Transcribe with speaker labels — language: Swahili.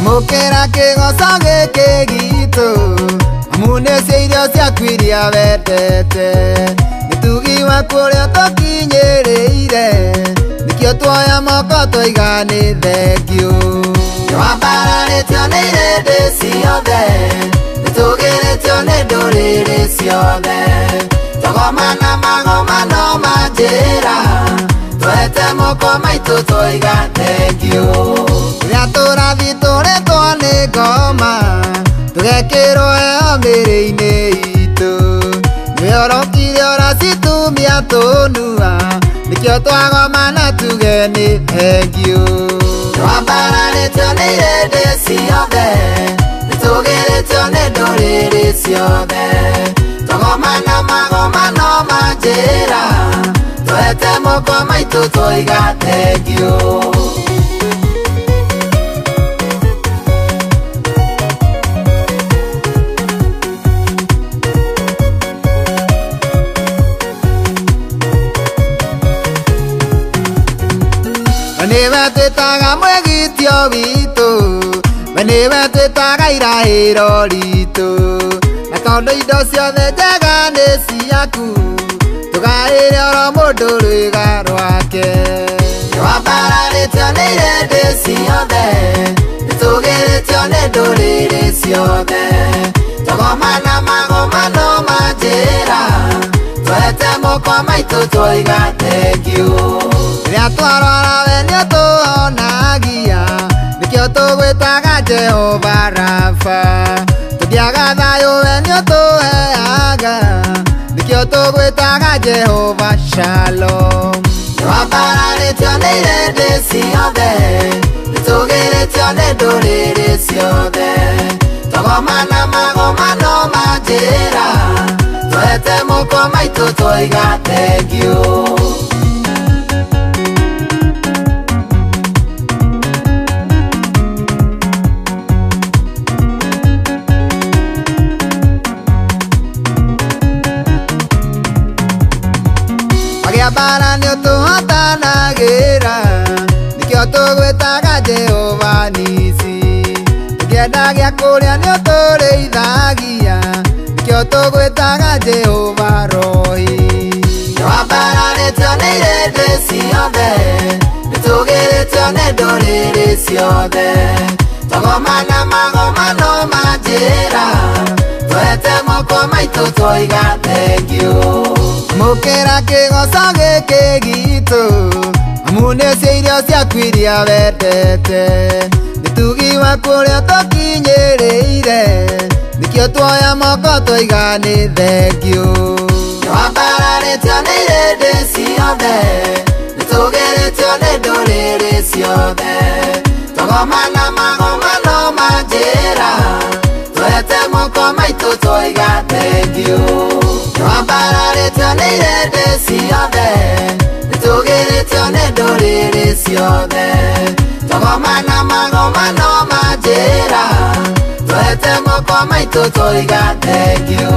Speaker 1: Mukera kigoco giki gitu amunĩcie irio ciaku iria wendete gĩtugi waku ũrĩa tũkinyĩrĩire nĩkĩo tuoya moko tũiga nĩ thengiũ nĩwambararĩtio nĩ irĩndĩ ciothe nĩtũgĩrĩtio nĩ ndũrĩrĩ ciothe tũgomana magomano ma njĩra twete moko maitũ tũiga thengiũ rĩrĩa tũrathi tũrĩtwo nĩ ngoma tũgekĩrwo heho mĩĩrĩ-inĩ itũ nĩũrokire ũracitumia tũnua nĩkĩo twagomana tuge nĩ thengiũ nĩwambararĩtio nĩ irĩndĩ ciothe nĩtũgĩrĩtio nĩ ndũrĩrĩ ciothe tũgomana magomano ma njĩra twete moko maitũ tũiga thengiũ Niwe twĩtaga mwĩgitio witũ we niwe twĩtaga irahĩro ritũ na tondũ indo ciothe njega nĩ ciaku tũgaĩre oro mũndũ rwĩga rwake nĩwambararĩtio nĩ irĩndĩ ciothe nĩtũgĩrĩtio nĩ ndũrĩrĩ ciothe tũgomana magomano ma njĩra twete moko maitũ tũiga thengiũ rĩrĩa twarwara we nĩũtũhonagia nĩkĩo tũgwĩtaga Jehova Rafa tũthiaga thayũ we nĩũtũheaga nĩkĩo tũgwĩtaga Jehova Shalom nĩwambararĩtio nĩ irĩndĩ ciothe nĩtũgĩrĩtio nĩ ndũrĩrĩ ciothe tũgomana magomano ma njĩra twete moko maitũ tũiga thengiũ Bara nĩũtũhotanagĩra nĩkĩo tũgwĩtaga Jehova Nisi tũkĩenda gĩa kũrĩa nĩũtũrĩithagia nĩkĩo tũgwĩtaga Jehova Rohi nĩwambararĩtio nĩ irĩndĩ ciothe nĩtũgĩrĩtio nĩ ndũrĩrĩ ciothe tũgomana magomano ma njĩra twete moko maitũ tũiga thengiũ Mukera kigoco giki gitu amunĩcie irio ciaku iria wendete gĩtugi waku ũrĩa tũkinyĩrĩire nĩkĩo tuoya moko tũiga nĩ thengiũ nĩwambararĩtio nĩ irĩndĩ ciothe nĩtũgĩrĩtio nĩ ndũrĩrĩ ciothe tũgomana magomano ma njĩra twete moko maitũ tũiga thengiũ nĩwambararĩtio nĩ irĩndĩ ciothe nĩtũgĩrĩtio nĩ ndũrĩrĩ ciothe tũgomana magomano ma njĩra twete moko maitũ tũiga thengiũ